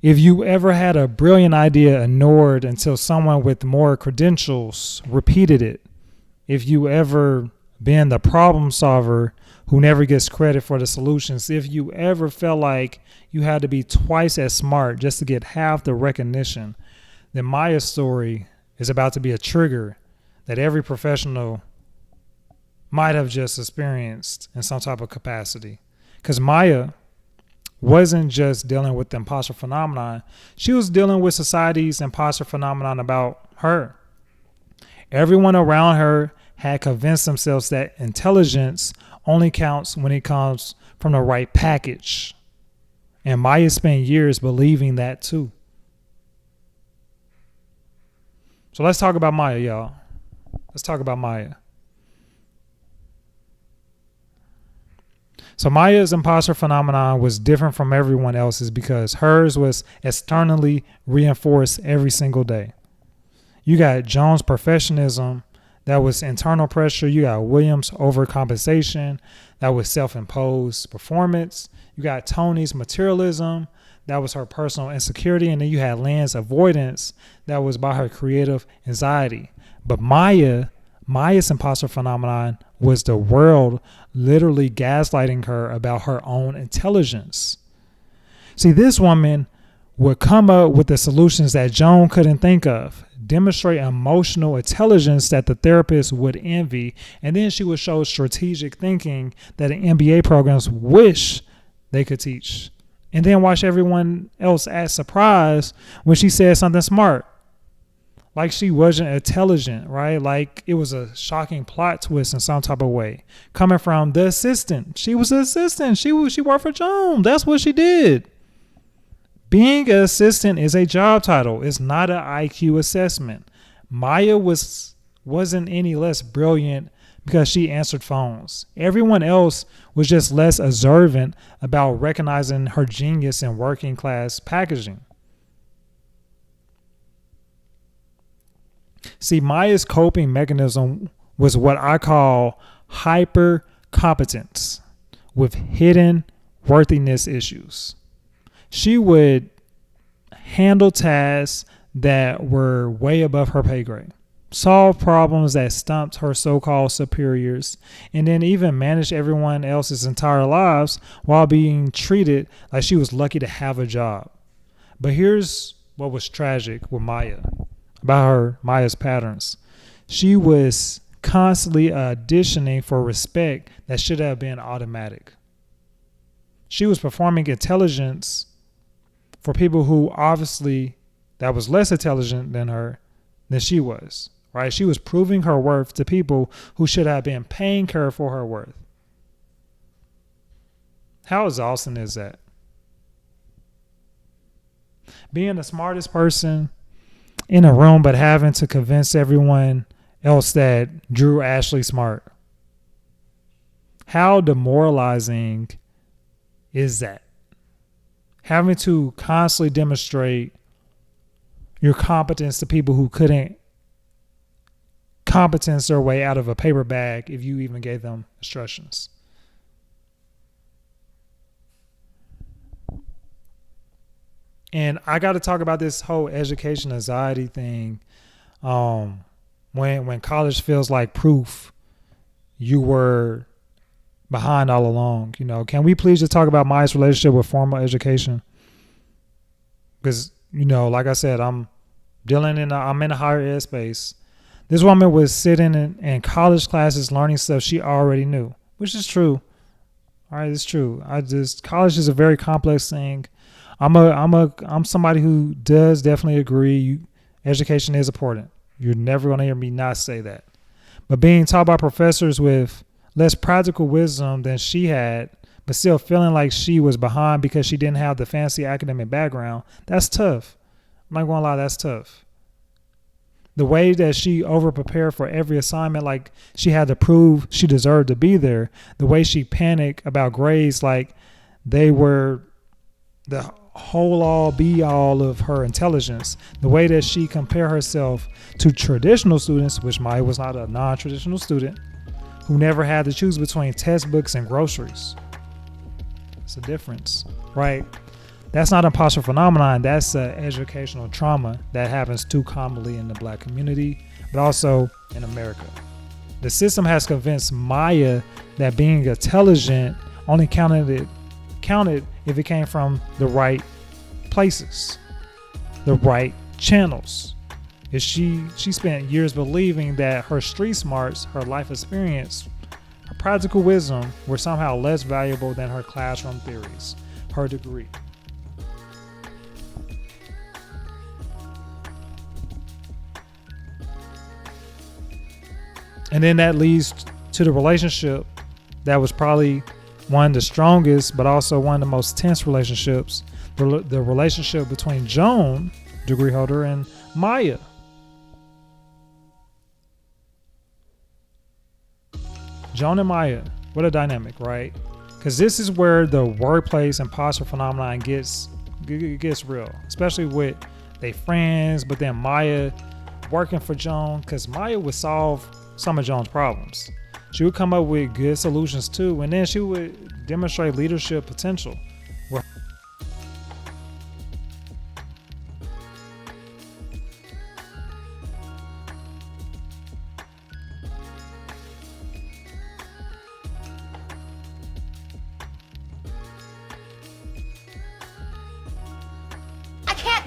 If you ever had a brilliant idea ignored until someone with more credentials repeated it, if you ever been the problem solver who never gets credit for the solutions, if you ever felt like you had to be twice as smart just to get half the recognition, then Maya's story is about to be a trigger that every professional might have just experienced in some type of capacity. Because Maya wasn't just dealing with the imposter phenomenon, she was dealing with society's imposter phenomenon about her. Everyone around her had convinced themselves that intelligence only counts when it comes from the right package. And Maya spent years believing that too. So let's talk about Maya, y'all. Let's talk about Maya. So Maya's imposter phenomenon was different from everyone else's because hers was externally reinforced every single day. You got Jones' perfectionism, that was internal pressure. You got Williams' overcompensation, that was self-imposed performance. You got Tony's materialism, that was her personal insecurity. And then you had Lynn's avoidance, that was by her creative anxiety. But Maya's imposter phenomenon was the world literally gaslighting her about her own intelligence. See, this woman would come up with the solutions that Joan couldn't think of, demonstrate emotional intelligence that the therapist would envy, and then she would show strategic thinking that the MBA programs wish they could teach, and then watch everyone else act surprised when she said something smart. Like she wasn't intelligent, right? Like it was a shocking plot twist in some type of way. Coming from the assistant. She was an assistant. She worked for Joan. That's what she did. Being an assistant is a job title. It's not an IQ assessment. Maya wasn't any less brilliant because she answered phones. Everyone else was just less observant about recognizing her genius in working class packaging. See, Maya's coping mechanism was what I call hyper-competence with hidden worthiness issues. She would handle tasks that were way above her pay grade, solve problems that stumped her so-called superiors, and then even manage everyone else's entire lives while being treated like she was lucky to have a job. But here's what was tragic with Maya's patterns. She was constantly auditioning for respect that should have been automatic. She was performing intelligence for people who obviously that was less intelligent than she was, right? She was proving her worth to people who should have been paying her for her worth. How exhausting is that? Being the smartest person in a room, but having to convince everyone else that Drew Ashley's smart. How demoralizing is that? Having to constantly demonstrate your competence to people who couldn't competence their way out of a paper bag if you even gave them instructions. And I got to talk about this whole education anxiety thing. When college feels like proof you were behind all along, can we please just talk about Maya's relationship with formal education? Because, like I said, I'm in a higher ed space. This woman was sitting in college classes learning stuff she already knew, which is true. All right, it's true. College is a very complex thing. I'm somebody who does definitely agree education is important. You're never going to hear me not say that. But being taught by professors with less practical wisdom than she had, but still feeling like she was behind because she didn't have the fancy academic background, that's tough. I'm not going to lie, that's tough. The way that she overprepared for every assignment, like she had to prove she deserved to be there. The way she panicked about grades like they were the whole all be all of her intelligence. The way that she compared herself to traditional students, which Maya was not a non-traditional student, who never had to choose between textbooks and groceries. It's a difference, right? That's not imposter phenomenon. That's an educational trauma that happens too commonly in the black community, but also in America. The system has convinced Maya that being intelligent only counted if it came from the right places, the right channels. If she spent years believing that her street smarts, her life experience, her practical wisdom were somehow less valuable than her classroom theories, her degree. And then that leads to the relationship that was probably one of the strongest, but also one of the most tense relationships, the relationship between Joan, degree holder, and Maya. Joan and Maya, what a dynamic, right? Because this is where the workplace imposter phenomenon gets real, especially with they friends, but then Maya working for Joan, because Maya would solve some of Joan's problems. She would come up with good solutions too, and then she would demonstrate leadership potential.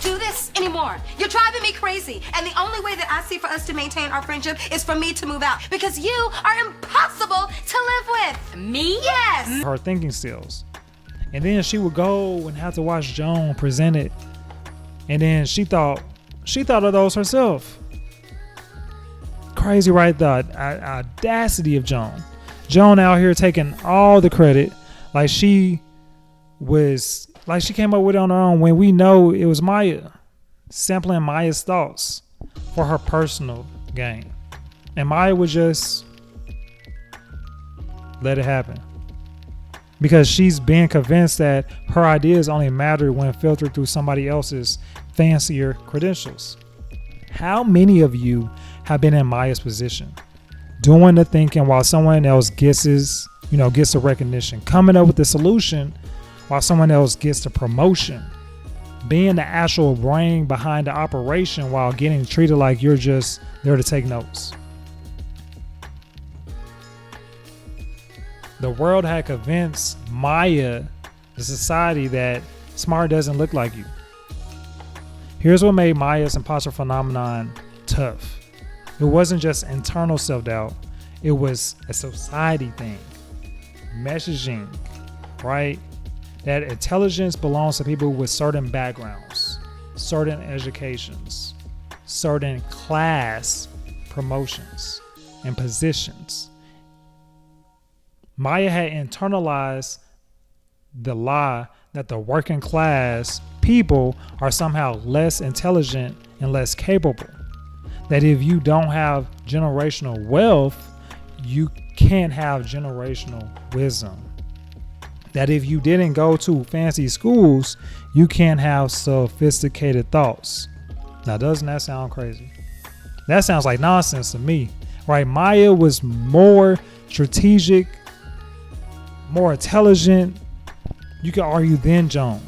Do this anymore. You're driving me crazy. And the only way that I see for us to maintain our friendship is for me to move out. Because you are impossible to live with. Me? Yes. Her thinking skills. And then she would go and have to watch Joan present it. And then she thought of those herself. Crazy, right? The audacity of Joan. Joan out here taking all the credit like she came up with it on her own, when we know it was Maya sampling Maya's thoughts for her personal gain. And Maya would just let it happen because she's been convinced that her ideas only matter when filtered through somebody else's fancier credentials. How many of you have been in Maya's position, doing the thinking while someone else gets the recognition, coming up with the solution while someone else gets the promotion, being the actual brain behind the operation while getting treated like you're just there to take notes? The world had convinced Maya, the society, that smart doesn't look like you. Here's what made Maya's imposter phenomenon tough. It wasn't just internal self-doubt, it was a society thing. Messaging, right? That intelligence belongs to people with certain backgrounds, certain educations, certain class promotions and positions. Maya had internalized the lie that the working class people are somehow less intelligent and less capable. That if you don't have generational wealth, you can't have generational wisdom. That if you didn't go to fancy schools, you can't have sophisticated thoughts. Now, doesn't that sound crazy? That sounds like nonsense to me, right? Maya was more strategic, more intelligent, you could argue, than Joan.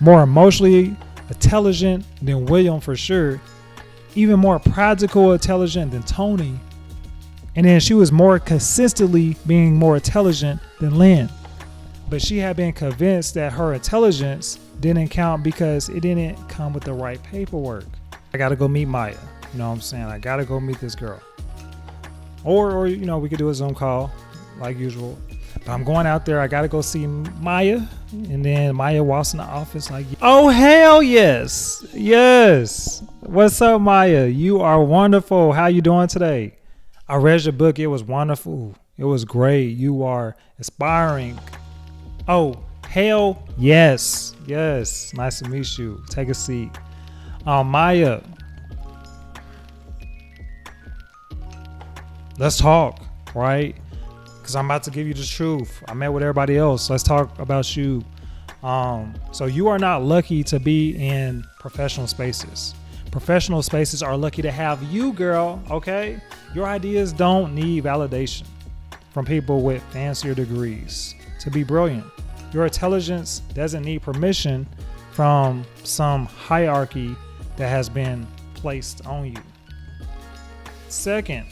More emotionally intelligent than William for sure. Even more practical intelligent than Tony. And then she was more consistently being more intelligent than Lynn. But she had been convinced that her intelligence didn't count because it didn't come with the right paperwork. I gotta go meet Maya. You know what I'm saying? I gotta go meet this girl. Or we could do a Zoom call like usual. But I'm going out there. I gotta go see Maya. And then Maya walks in the office like, oh, hell yes. Yes. What's up, Maya? You are wonderful. How you doing today? I read your book. It was wonderful. It was great. You are inspiring. Oh, hell yes. Yes. Nice to meet you. Take a seat. Maya, let's talk, right? Because I'm about to give you the truth. I met with everybody else. Let's talk about you. So you are not lucky to be in professional spaces. Professional spaces are lucky to have you, girl, okay? Your ideas don't need validation from people with fancier degrees to be brilliant. Your intelligence doesn't need permission from some hierarchy that has been placed on you. Second,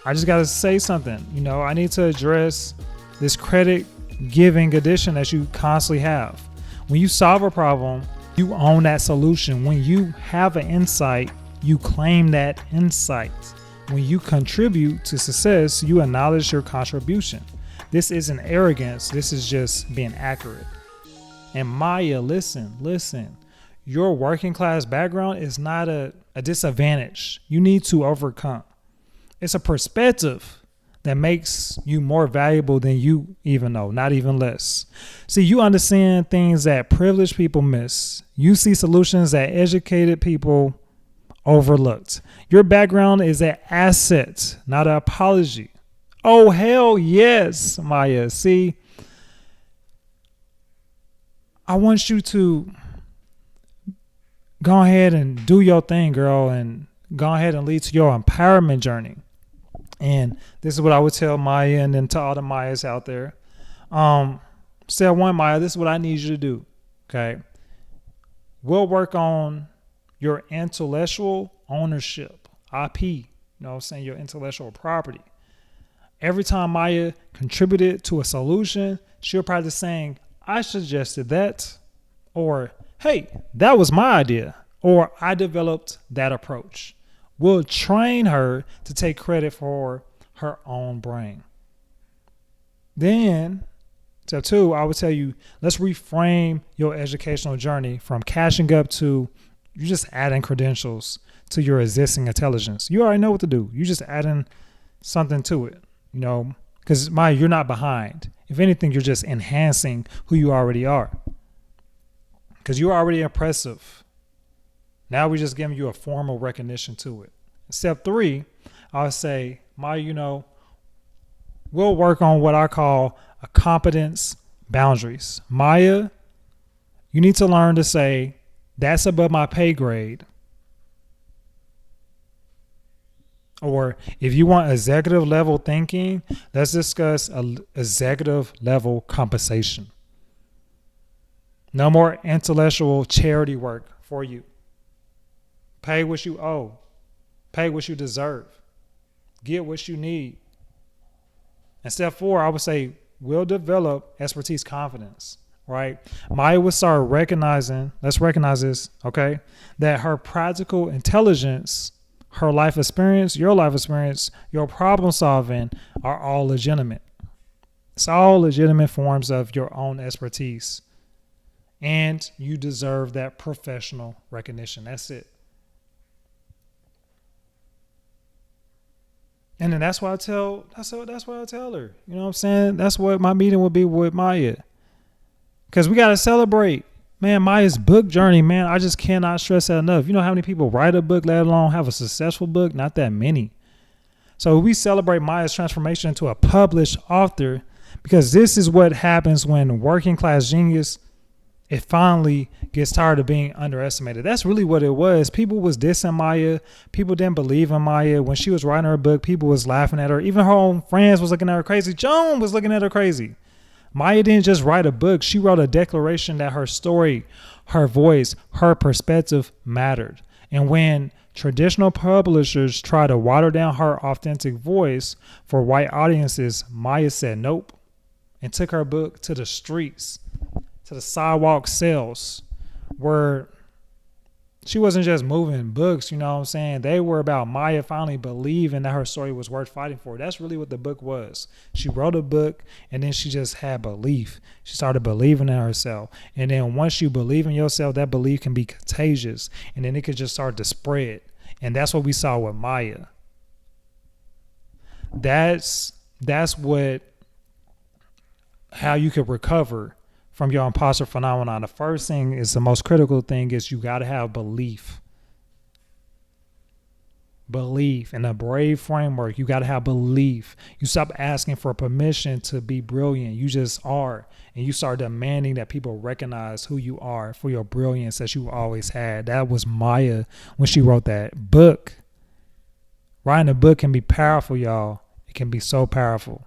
I just got to say something. I need to address this credit giving addiction that you constantly have. When you solve a problem, you own that solution. When you have an insight, you claim that insight. When you contribute to success, you acknowledge your contribution. This isn't arrogance. This is just being accurate. And Maya, listen. Your working class background is not a disadvantage you need to overcome. It's a perspective that makes you more valuable than you even know, not even less. See, you understand things that privileged people miss. You see solutions that educated people overlooked. Your background is an asset, not an apology. Oh, hell yes, Maya. See, I want you to go ahead and do your thing, girl, and go ahead and lead to your empowerment journey. And this is what I would tell Maya and then to all the Mayas out there. Step one, Maya, this is what I need you to do. Okay. We'll work on your intellectual ownership, IP, your intellectual property. Every time Maya contributed to a solution, she'll probably saying, I suggested that, or, hey, that was my idea, or I developed that approach. We'll train her to take credit for her own brain. Then, step two, I would tell you, let's reframe your educational journey from cashing up to you just adding credentials to your existing intelligence. You already know what to do. You just adding something to it, because Maya, you're not behind. If anything, you're just enhancing who you already are, because you're already impressive. Now we're just giving you a formal recognition to it. Step three, I would say, Maya, we'll work on what I call a competence boundaries. Maya, you need to learn to say, that's above my pay grade. Or if you want executive level thinking, let's discuss executive level compensation. No more intellectual charity work for you. Pay what you owe. Pay what you deserve. Get what you need. And step four, I would say, we'll develop expertise confidence, right? Maya would start recognizing, let's recognize this, okay, that her practical intelligence, her life experience, your problem solving are all legitimate. It's all legitimate forms of your own expertise. And you deserve that professional recognition. That's it. And then that's why I tell her. You know what I'm saying? That's what my meeting will be with Maya. Because we got to celebrate. Man, Maya's book journey, man, I just cannot stress that enough. You know how many people write a book, let alone have a successful book? Not that many. So we celebrate Maya's transformation into a published author, because this is what happens when working class genius, it finally gets tired of being underestimated. That's really what it was. People was dissing Maya. People didn't believe in Maya. When she was writing her book, people was laughing at her. Even her own friends was looking at her crazy. Joan was looking at her crazy. Maya didn't just write a book. She wrote a declaration that her story, her voice, her perspective mattered. And when traditional publishers try to water down her authentic voice for white audiences, Maya said nope and took her book to the streets, to the sidewalk sales, where she wasn't just moving books, you know what I'm saying? They were about Maya finally believing that her story was worth fighting for. That's really what the book was. She wrote a book and then she just had belief. She started believing in herself. And then once you believe in yourself, that belief can be contagious. And then it could just start to spread. And that's what we saw with Maya. That's how you could recover from your imposter phenomenon. The first thing is the most critical thing is you got to have belief. Belief in a brave framework. You got to have belief. You stop asking for permission to be brilliant. You just are. And you start demanding that people recognize who you are for your brilliance that you always had. That was Maya when she wrote that book. Writing a book can be powerful, y'all. It can be so powerful.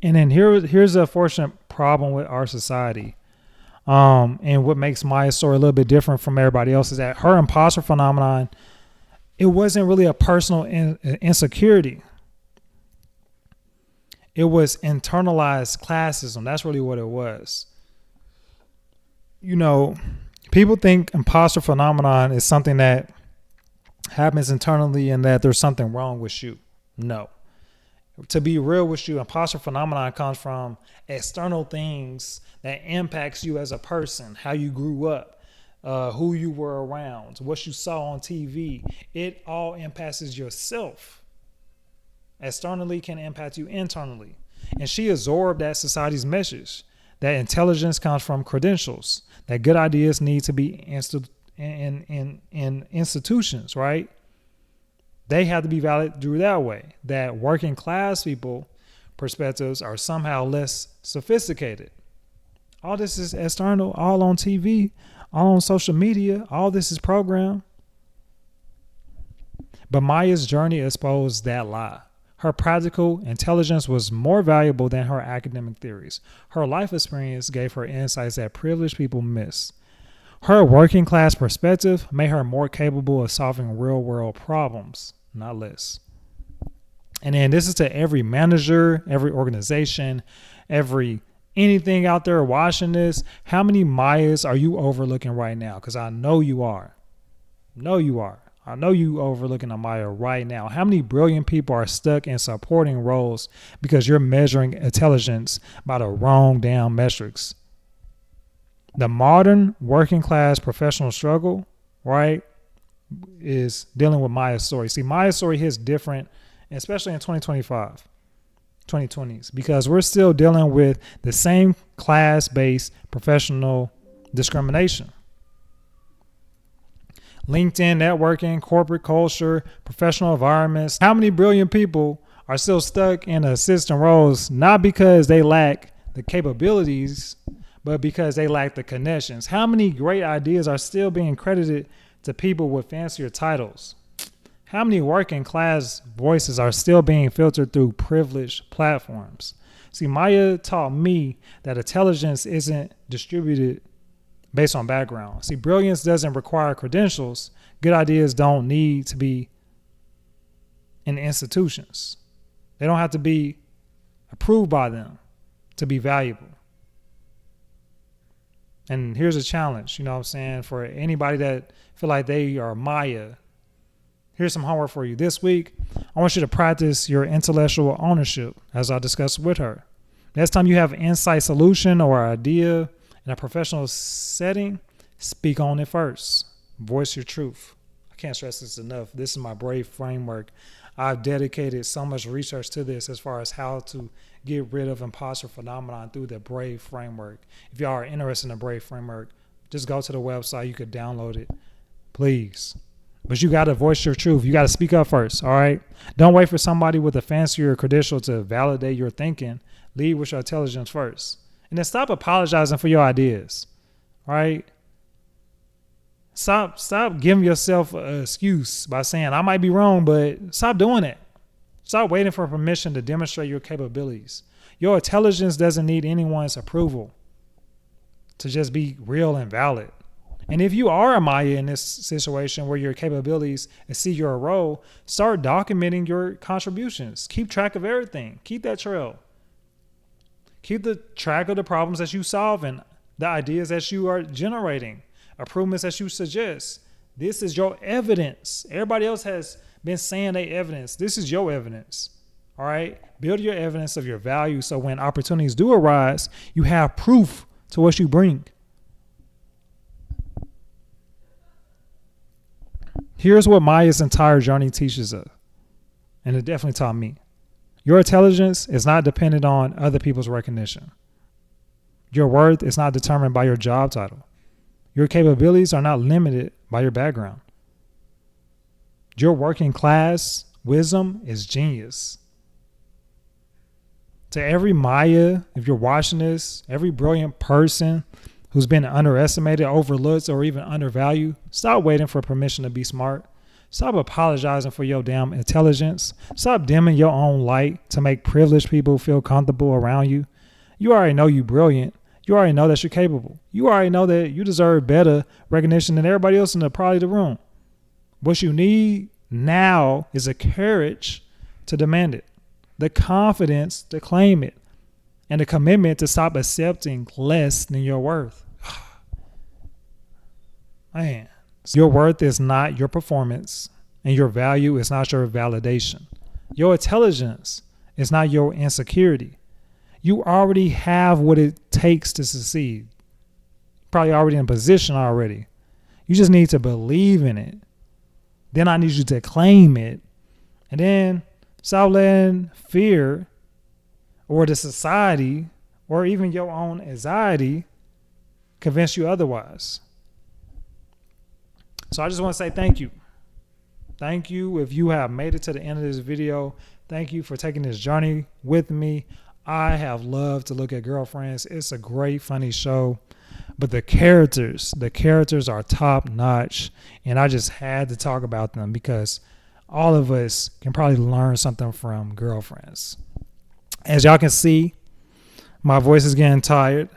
And then here's a fortunate problem with our society. And what makes Maya's story a little bit different from everybody else is that her imposter phenomenon, it wasn't really a personal insecurity. It was internalized classism. That's really what it was. You know, people think imposter phenomenon is something that happens internally and that there's something wrong with you. No. To be real with you, imposter phenomenon comes from external things that impacts you as a person, how you grew up, who you were around, what you saw on TV. It all impacts yourself. Externally can impact you internally. And she absorbed that society's message that intelligence comes from credentials, that good ideas need to be in institutions, right? They have to be valid through that way, that working class people perspectives are somehow less sophisticated. All this is external, all on TV, all on social media, all this is programmed. But Maya's journey exposed that lie. Her practical intelligence was more valuable than her academic theories. Her life experience gave her insights that privileged people miss. Her working class perspective made her more capable of solving real world problems, not less. And then this is to every manager, every organization, every anything out there watching this. How many Mayas are you overlooking right now? Because I know you are. I know you overlooking a Maya right now. How many brilliant people are stuck in supporting roles because you're measuring intelligence by the wrong damn metrics? The modern working class professional struggle, right, is dealing with Maya's story. See, Maya's story hits different, especially in 2025, 2020s, because we're still dealing with the same class-based professional discrimination. LinkedIn networking, corporate culture, professional environments. How many brilliant people are still stuck in assistant roles, not because they lack the capabilities, but because they lack the connections? How many great ideas are still being credited to people with fancier titles? How many working class voices are still being filtered through privileged platforms? See, Maya taught me that intelligence isn't distributed based on background. See, brilliance doesn't require credentials. Good ideas don't need to be in institutions. They don't have to be approved by them to be valuable. And here's a challenge, you know what I'm saying, for anybody that feel like they are Maya. Here's some homework for you. This week, I want you to practice your intellectual ownership, as I discussed with her. Next time you have an insight, solution, or idea in a professional setting, speak on it first. Voice your truth. I can't stress this enough. This is my BRAVE framework. I've dedicated so much research to this as far as how to get rid of imposter phenomenon through the BRAVE framework. If y'all are interested in the BRAVE framework, just go to the website. You could download it, please. But you got to voice your truth. You got to speak up first, all right? Don't wait for somebody with a fancier credential to validate your thinking. Lead with your intelligence first. And then stop apologizing for your ideas, all right? Stop giving yourself an excuse by saying, I might be wrong, but stop doing it. Stop waiting for permission to demonstrate your capabilities. Your intelligence doesn't need anyone's approval to just be real and valid. And if you are a Maya in this situation where your capabilities exceed your role, start documenting your contributions. Keep track of everything. Keep that trail. Keep the track of the problems that you solve and the ideas that you are generating, improvements that you suggest. This is your evidence. Everybody else has been saying their evidence. This is your evidence. All right? Build your evidence of your value so when opportunities do arise, you have proof to what you bring. Here's what Maya's entire journey teaches us, and it definitely taught me. Your intelligence is not dependent on other people's recognition. Your worth is not determined by your job title. Your capabilities are not limited by your background. Your working class wisdom is genius. To every Maya, if you're watching this, every brilliant person who's been underestimated, overlooked, or even undervalued, stop waiting for permission to be smart. Stop apologizing for your damn intelligence. Stop dimming your own light to make privileged people feel comfortable around you. You already know you're brilliant. You already know that you're capable. You already know that you deserve better recognition than everybody else in the room. What you need now is the courage to demand it, the confidence to claim it, and the commitment to stop accepting less than your worth. Man, your worth is not your performance, and your value is not your validation. Your intelligence is not your insecurity. You already have what it takes to succeed. Probably already in position already. You just need to believe in it. Then I need you to claim it. And then stop letting fear or the society or even your own anxiety convince you otherwise. So I just want to say thank you. Thank you if you have made it to the end of this video. Thank you for taking this journey with me. I have loved to look at Girlfriends. It's a great, funny show. But the characters are top notch. And I just had to talk about them because all of us can probably learn something from Girlfriends. As y'all can see, my voice is getting tired.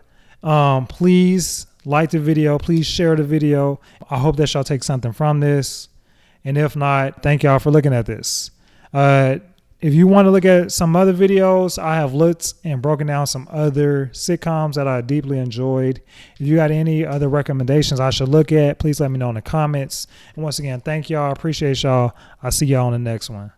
Please like the video. Please share the video. I hope that y'all take something from this. And if not, thank y'all for looking at this. If you want to look at some other videos, I have looked and broken down some other sitcoms that I deeply enjoyed. If you got any other recommendations I should look at, please let me know in the comments. And once again, thank y'all. I appreciate y'all. I'll see y'all on the next one.